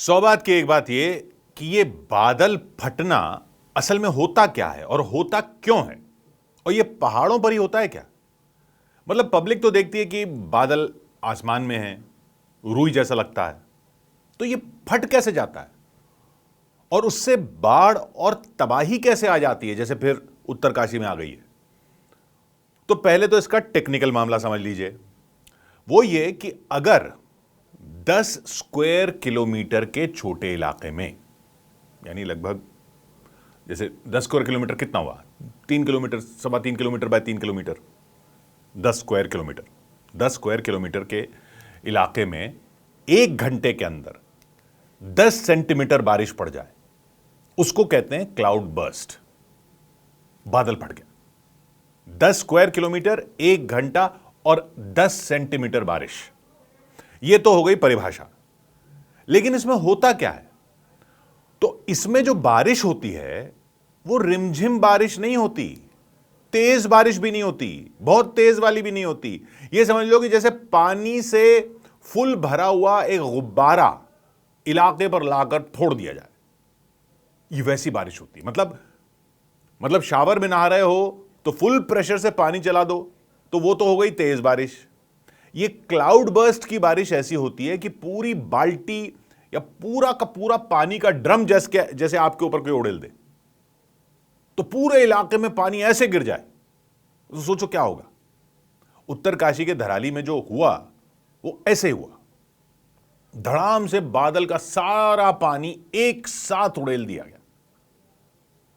100 बात की एक बात ये कि ये बादल फटना असल में होता क्या है और होता क्यों है, और ये पहाड़ों पर ही होता है क्या? मतलब पब्लिक तो देखती है कि बादल आसमान में है, रूई जैसा लगता है, तो ये फट कैसे जाता है और उससे बाढ़ और तबाही कैसे आ जाती है, जैसे फिर उत्तरकाशी में आ गई है? तो पहले तो इसका टेक्निकल मामला समझ लीजिए। वो ये कि अगर 10 स्क्वायर किलोमीटर के छोटे इलाके में, यानी लगभग जैसे 10 स्क्वायर किलोमीटर कितना हुआ, 3 kilometre, 3.25 kilometre bye 3 kilometre, 10 square kilometre, 10 square kilometre के इलाके में 1 घंटे के अंदर 10 सेंटीमीटर बारिश पड़ जाए, उसको कहते हैं क्लाउड बर्स्ट। बादल फट गया। 10 स्क्वायर किलोमीटर, 1 घंटा और 10 सेंटीमीटर बारिश, यह तो हो गई परिभाषा। लेकिन इसमें होता क्या है? तो इसमें जो बारिश होती है वो रिमझिम बारिश नहीं होती, तेज बारिश भी नहीं होती, बहुत तेज वाली भी नहीं होती। यह समझ लो कि जैसे पानी से फुल भरा हुआ एक गुब्बारा इलाके पर लाकर फोड़ दिया जाए, ये वैसी बारिश होती है। मतलब शावर में नहा रहे हो तो फुल प्रेशर से पानी चला दो, तो वो तो हो गई तेज बारिश। ये क्लाउड बर्स्ट की बारिश ऐसी होती है कि पूरी बाल्टी या पूरा का पूरा पानी का ड्रम जैसे आपके ऊपर कोई उड़ेल दे, तो पूरे इलाके में पानी ऐसे गिर जाए, तो सोचो क्या होगा। उत्तरकाशी के धराली में जो हुआ वो ऐसे हुआ, धड़ाम से बादल का सारा पानी एक साथ उड़ेल दिया गया,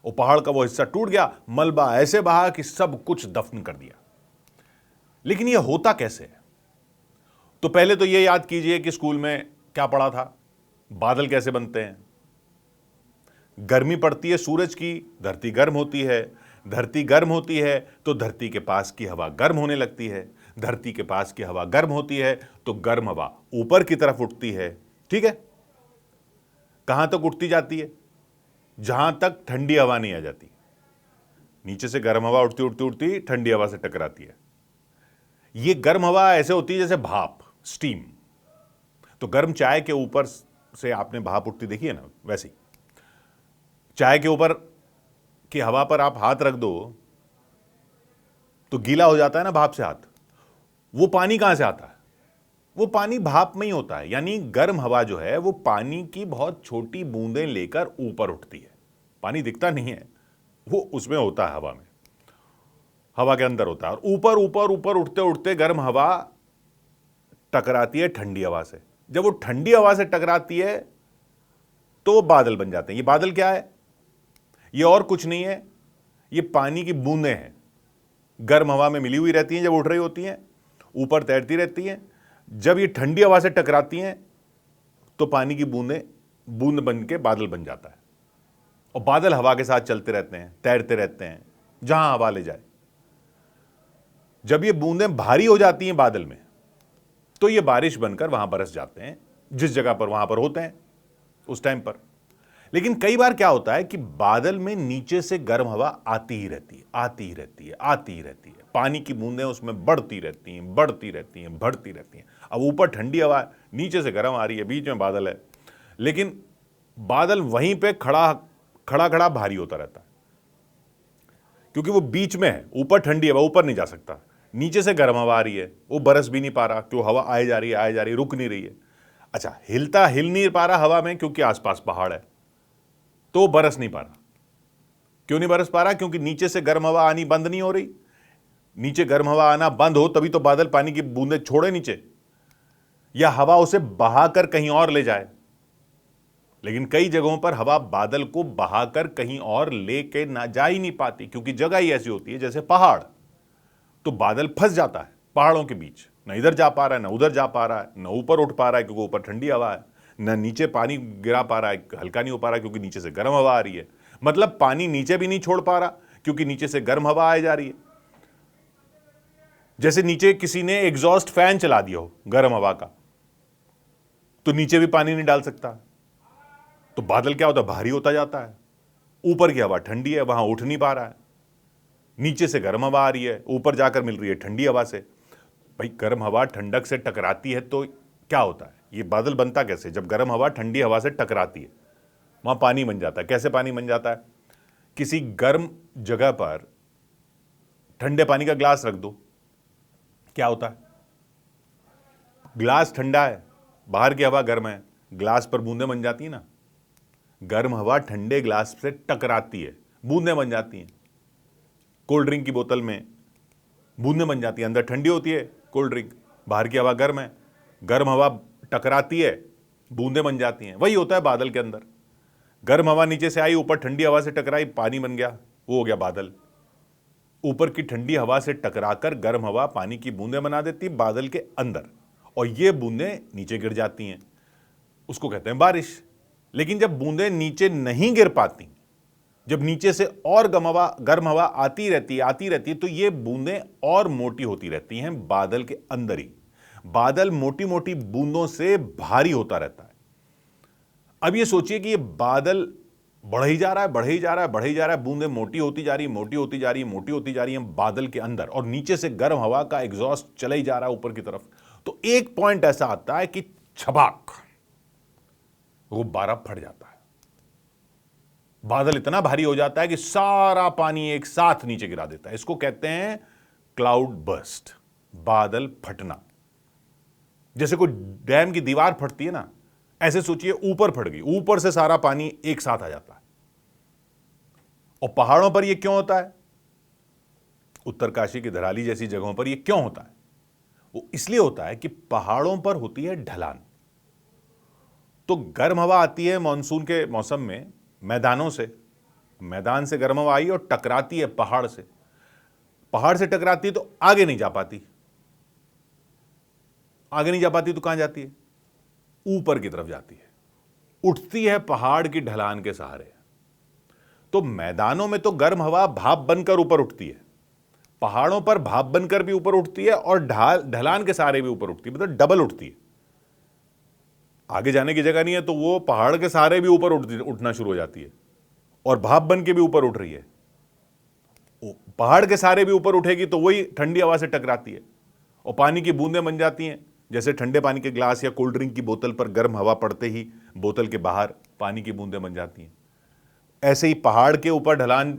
वो पहाड़ का वो हिस्सा टूट गया, मलबा ऐसे बहा कि सब कुछ दफन कर दिया। लेकिन यह होता कैसे है? तो पहले तो यह याद कीजिए कि स्कूल में क्या पढ़ा था, बादल कैसे बनते हैं। गर्मी पड़ती है सूरज की, धरती गर्म होती है, धरती गर्म होती है तो धरती के पास की हवा गर्म होने लगती है, धरती के पास की हवा गर्म होती है तो गर्म हवा ऊपर की तरफ उठती है। ठीक है, कहां तक उठती जाती है? जहां तक ठंडी हवा नहीं आ जाती। नीचे से गर्म हवा उठती उठती उठती ठंडी हवा से टकराती है। यह गर्म हवा ऐसे होती है जैसे भाप, स्टीम। तो गर्म चाय के ऊपर से आपने भाप उठती देखी है ना, वैसी चाय के ऊपर की हवा पर आप हाथ रख दो तो गीला हो जाता है ना भाप से हाथ। वो पानी कहां से आता है? वो पानी भाप में ही होता है। यानी गर्म हवा जो है वो पानी की बहुत छोटी बूंदें लेकर ऊपर उठती है। पानी दिखता नहीं है, वो उसमें होता है, हवा में, हवा के अंदर होता है। और ऊपर ऊपर ऊपर उठते उठते गर्म हवा टकराती है ठंडी हवा से। जब वो ठंडी हवा से टकराती है तो वो बादल बन जाते हैं। ये बादल क्या है? ये और कुछ नहीं है, ये पानी की बूंदें हैं, गर्म हवा में मिली हुई रहती हैं, जब उठ रही होती हैं ऊपर तैरती रहती हैं। जब ये ठंडी हवा से टकराती हैं तो पानी की बूंद बन के बादल बन जाता है। और बादल हवा के साथ चलते रहते हैं, तैरते रहते हैं, जहां हवा ले जाए। जब ये बूंदें भारी हो जाती हैं बादल में तो ये बारिश बनकर वहां बरस जाते हैं, जिस जगह पर वहां पर होते हैं उस टाइम पर। लेकिन कई बार क्या होता है कि बादल में नीचे से गर्म हवा आती ही रहती है, आती ही रहती है, आती ही रहती है। पानी की बूंदें उसमें बढ़ती रहती हैं, बढ़ती रहती हैं, बढ़ती रहती हैं। अब ऊपर ठंडी हवा है, नीचे से गर्म आ रही है, बीच में बादल है, लेकिन बादल वहीं पे खड़ा खड़ा भारी होता रहता है, क्योंकि वो बीच में है। ऊपर ठंडी हवा, ऊपर नहीं जा सकता, नीचे से गर्म हवा आ रही है, वो बरस भी नहीं पा रहा, क्यों? हवा आए जा रही है, आए जा रही है, रुक नहीं रही है। अच्छा, हिल नहीं पा रहा हवा में क्योंकि आसपास पहाड़ है, तो बरस नहीं पा रहा। क्यों नहीं बरस पा रहा? क्योंकि नीचे से गर्म हवा आनी बंद नहीं हो रही। नीचे गर्म हवा आना बंद हो तभी तो बादल पानी की बूंदें छोड़े नीचे, या हवा उसे बहाकर कहीं और ले जाए। लेकिन कई जगहों पर हवा बादल को बहाकर कहीं और लेके ना जा ही नहीं पाती, क्योंकि जगह ही ऐसी होती है जैसे पहाड़। तो बादल फंस जाता है पहाड़ों के बीच, न इधर जा पा रहा है, न उधर जा पा रहा है, न ऊपर उठ पा रहा है क्योंकि ऊपर ठंडी हवा है, न नीचे पानी गिरा पा रहा है, हल्का नहीं हो पा रहा क्योंकि नीचे से गर्म हवा आ रही है। मतलब पानी नीचे भी नहीं छोड़ पा रहा क्योंकि नीचे से गर्म हवा आ जा रही है। जैसे नीचे किसी ने एग्जॉस्ट फैन चला दिया हो गर्म हवा का, तो नीचे भी पानी नहीं डाल सकता, तो बादल क्या होता है? भारी होता जाता है। ऊपर की हवा ठंडी है, वहां उठ नहीं पा रहा है, नीचे से गर्म हवा आ रही है, ऊपर जाकर मिल रही है ठंडी हवा से। भाई गर्म हवा ठंडक से टकराती है तो क्या होता है? ये बादल बनता कैसे? जब गर्म हवा ठंडी हवा से टकराती है, वहां पानी बन जाता है। कैसे पानी बन जाता है? किसी गर्म जगह पर ठंडे पानी का ग्लास रख दो, क्या होता है? ग्लास ठंडा है, बाहर की हवा गर्म है, ग्लास पर बूंदें बन जाती है ना। गर्म हवा ठंडे ग्लास से टकराती है, बूंदें बन जाती हैं। कोल्ड ड्रिंक की बोतल में बूंदें बन जाती है, अंदर ठंडी होती है कोल्ड ड्रिंक, बाहर की हवा गर्म है, गर्म हवा टकराती है, बूंदें बन जाती हैं। वही होता है बादल के अंदर। गर्म हवा नीचे से आई, ऊपर ठंडी हवा से टकराई, पानी बन गया, वो हो गया बादल। ऊपर की ठंडी हवा से टकराकर गर्म हवा पानी की बूंदें बना देती बादल के अंदर, और ये बूंदें नीचे गिर जाती हैं, उसको कहते हैं बारिश। लेकिन जब बूंदें नीचे नहीं गिर पाती, जब नीचे से और गर्म हवा आती रहती है, तो ये बूंदें और मोटी होती रहती हैं बादल के अंदर ही। बादल मोटी मोटी बूंदों से भारी होता रहता है। अब ये सोचिए कि ये बादल बढ़ ही जा रहा है, बढ़ ही जा रहा है, बढ़ ही जा रहा है, बूंदें मोटी होती जा रही, मोटी होती जा रही, मोटी होती जा रही है बादल के अंदर, और नीचे से गर्म हवा का एग्जॉस्ट चला ही जा रहा है ऊपर की तरफ। तो एक पॉइंट ऐसा आता है कि छबाक, गुब्बारा फट जाता है। बादल इतना भारी हो जाता है कि सारा पानी एक साथ नीचे गिरा देता है। इसको कहते हैं क्लाउड बर्स्ट, बादल फटना। जैसे कोई डैम की दीवार फटती है ना, ऐसे सोचिए ऊपर फट गई, ऊपर से सारा पानी एक साथ आ जाता है। और पहाड़ों पर यह क्यों होता है? उत्तरकाशी की धराली जैसी जगहों पर यह क्यों होता है? वो इसलिए होता है कि पहाड़ों पर होती है ढलान। तो गर्म हवा आती है मानसून के मौसम में मैदानों से, मैदान से गर्म हवा आई और टकराती है पहाड़ से, पहाड़ से टकराती है तो आगे नहीं जा पाती, आगे नहीं जा पाती तो कहां जाती है? ऊपर की तरफ जाती है, उठती है पहाड़ की ढलान के सहारे। तो मैदानों में तो गर्म हवा भाप बनकर ऊपर उठती है, पहाड़ों पर भाप बनकर भी ऊपर उठती है और ढलान के सहारे भी ऊपर उठती है, मतलब डबल उठती है। आगे जाने की जगह नहीं है तो वो पहाड़ के सहारे भी ऊपर उठना शुरू हो जाती है, और भाप बन के भी ऊपर उठ रही है। पहाड़ के सहारे भी ऊपर उठेगी तो वही ठंडी हवा से टकराती है और पानी की बूंदें बन जाती हैं। जैसे ठंडे पानी के ग्लास या कोल्ड ड्रिंक की बोतल पर गर्म हवा पड़ते ही बोतल के बाहर पानी की बूंदें बन जाती हैं, ऐसे ही पहाड़ के ऊपर ढलान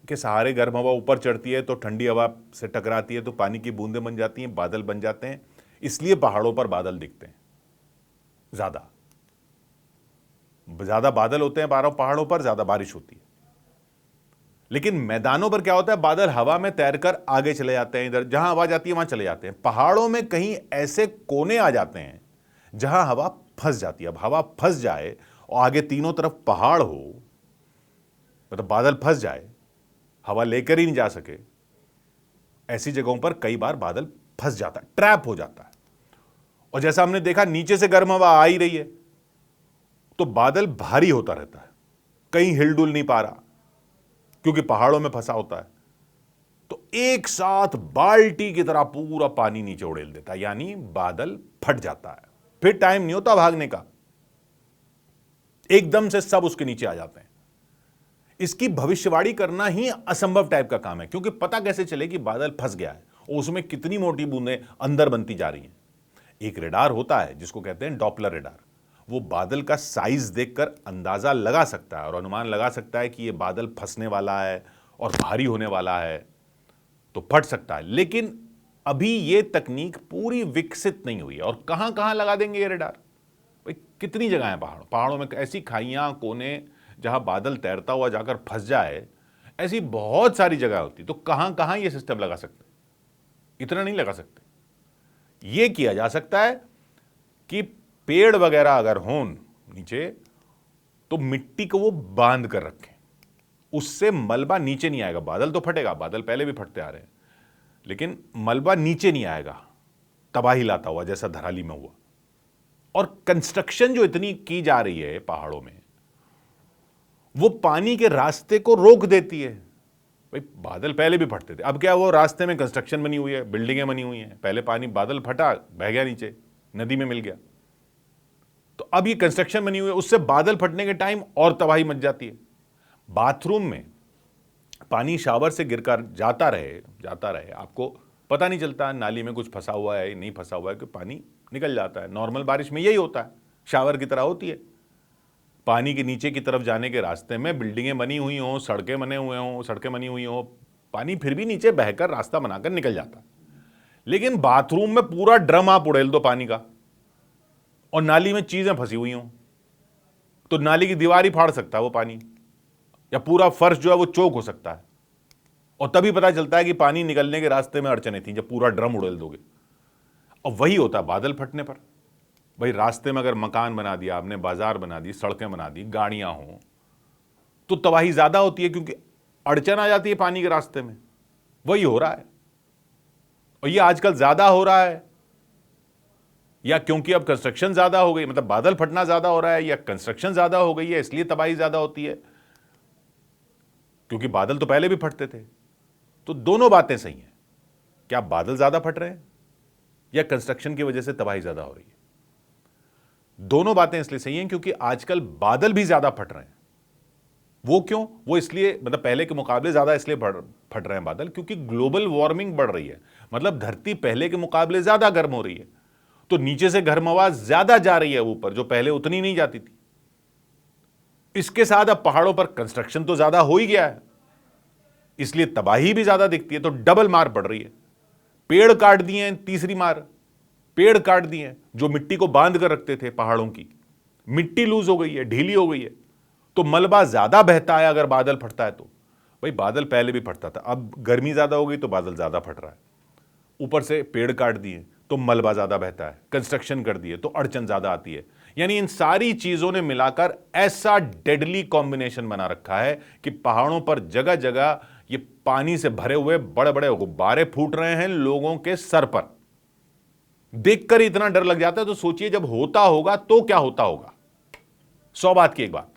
के सहारे गर्म हवा ऊपर चढ़ती है तो ठंडी हवा से टकराती है तो पानी की बूंदें बन जाती हैं, बादल बन जाते हैं। इसलिए पहाड़ों पर बादल दिखते हैं, ज्यादा बादल होते हैं पहाड़ों पर, ज्यादा बारिश होती है। लेकिन मैदानों पर क्या होता है? बादल हवा में तैरकर आगे चले जाते हैं, इधर जहां हवा जाती है वहां चले जाते हैं। पहाड़ों में कहीं ऐसे कोने आ जाते हैं जहां हवा फंस जाती है। अब हवा फंस जाए और आगे तीनों तरफ पहाड़ हो, मतलब बादल फंस जाए, हवा लेकर ही नहीं जा सके, ऐसी जगहों पर कई बार बादल फंस जाता है, ट्रैप हो जाता है। और जैसा हमने देखा नीचे से गर्म हवा आ ही रही है तो बादल भारी होता रहता है, कहीं हिलडुल नहीं पा रहा क्योंकि पहाड़ों में फंसा होता है। तो एक साथ बाल्टी की तरह पूरा पानी नीचे उड़ेल देता है, यानी बादल फट जाता है। फिर टाइम नहीं होता भागने का, एकदम से सब उसके नीचे आ जाते हैं। इसकी भविष्यवाणी करना ही असंभव टाइप का काम है, क्योंकि पता कैसे चले कि बादल फंस गया है और उसमें कितनी मोटी बूंदें अंदर बनती जा रही हैं। एक रेडार होता है जिसको कहते हैं डॉपलर रेडार, वो बादल का साइज देखकर अंदाजा लगा सकता है और अनुमान लगा सकता है कि ये बादल फंसने वाला है और भारी होने वाला है तो फट सकता है। लेकिन अभी ये तकनीक पूरी विकसित नहीं हुई है। और कहां कहां लगा देंगे ये रेडार? भाई कितनी जगह है पहाड़ों में ऐसी खाइयां कोने जहां बादल तैरता हुआ जाकर फंस जाए, ऐसी बहुत सारी जगह होती, तो कहां कहां ये सिस्टम लगा सकते? इतना नहीं लगा सकते। ये किया जा सकता है कि पेड़ वगैरह अगर हों नीचे तो मिट्टी को वो बांध कर रखें, उससे मलबा नीचे नहीं आएगा। बादल तो फटेगा, बादल पहले भी फटते आ रहे हैं, लेकिन मलबा नीचे नहीं आएगा तबाही लाता हुआ जैसा धराली में हुआ। और कंस्ट्रक्शन जो इतनी की जा रही है पहाड़ों में, वो पानी के रास्ते को रोक देती है। भाई बादल पहले भी फटते थे, अब क्या वो रास्ते में कंस्ट्रक्शन बनी हुई है, बिल्डिंगें बनी हुई हैं। पहले पानी बादल फटा बह गया नीचे, नदी में मिल गया, तो अब ये कंस्ट्रक्शन बनी हुई है, उससे बादल फटने के टाइम और तबाही मच जाती है। बाथरूम में पानी शावर से गिरकर जाता रहे, आपको पता नहीं चलता नाली में कुछ फंसा हुआ है नहीं फंसा हुआ है, कि पानी निकल जाता है। नॉर्मल बारिश में यही होता है, शावर की तरह होती है। पानी के नीचे की तरफ जाने के रास्ते में बिल्डिंगें बनी हुई हों, सड़कें बनी हुई हों, पानी फिर भी नीचे बहकर रास्ता बनाकर निकल जाता है। लेकिन बाथरूम में पूरा ड्रम आप उड़ेल दो पानी का और नाली में चीजें फंसी हुई हों, तो नाली की दीवार ही फाड़ सकता है वो पानी, या पूरा फर्श जो है वो चौक हो सकता है। और तभी पता चलता है कि पानी निकलने के रास्ते में अड़चनें थी, जब पूरा ड्रम उड़ेल दोगे। और वही होता है बादल फटने पर। भाई रास्ते में अगर मकान बना दिया आपने, बाजार बना दी, सड़कें बना दी, गाड़ियां हों, तो तबाही ज्यादा होती है, क्योंकि अड़चन आ जाती है पानी के रास्ते में। वही हो रहा है, और ये आजकल ज्यादा हो रहा है, या क्योंकि अब कंस्ट्रक्शन ज्यादा हो गई, मतलब बादल फटना ज्यादा हो रहा है, या कंस्ट्रक्शन ज्यादा हो गई है इसलिए तबाही ज्यादा होती है। क्योंकि बादल तो पहले भी फटते थे। तो दोनों बातें सही हैं, क्या बादल ज्यादा फट रहे हैं या कंस्ट्रक्शन की वजह से तबाही ज्यादा हो रही है। दोनों बातें इसलिए सही हैं क्योंकि आजकल बादल भी ज्यादा फट रहे हैं। वो क्यों? वो इसलिए, मतलब पहले के मुकाबले ज्यादा इसलिए फट रहे हैं बादल, क्योंकि ग्लोबल वार्मिंग बढ़ रही है। मतलब धरती पहले के मुकाबले ज्यादा गर्म हो रही है, तो नीचे से गर्म हवा ज्यादा जा रही है ऊपर, जो पहले उतनी नहीं जाती थी। इसके साथ अब पहाड़ों पर कंस्ट्रक्शन तो ज्यादा हो ही गया है, इसलिए तबाही भी ज्यादा दिखती है। तो डबल मार पड़ रही है। पेड़ काट दिए हैं, तीसरी मार, पेड़ काट दिए हैं जो मिट्टी को बांध कर रखते थे पहाड़ों की। मिट्टी लूज हो गई है, ढीली हो गई है, तो मलबा ज्यादा बहता है अगर बादल फटता है तो। भाई बादल पहले भी फटता था, अब गर्मी ज्यादा हो गई तो बादल ज्यादा फट रहा है। ऊपर से पेड़ काट दिए तो मलबा ज्यादा बहता है, कंस्ट्रक्शन कर दिए तो अड़चन ज्यादा आती है। यानी इन सारी चीजों ने मिलाकर ऐसा डेडली कॉम्बिनेशन बना रखा है कि पहाड़ों पर जगह जगह ये पानी से भरे हुए बड़े बड़े गुब्बारे फूट रहे हैं लोगों के सर पर। देखकर इतना डर लग जाता है, तो सोचिए जब होता होगा तो क्या होता होगा। 100 बात की एक बात,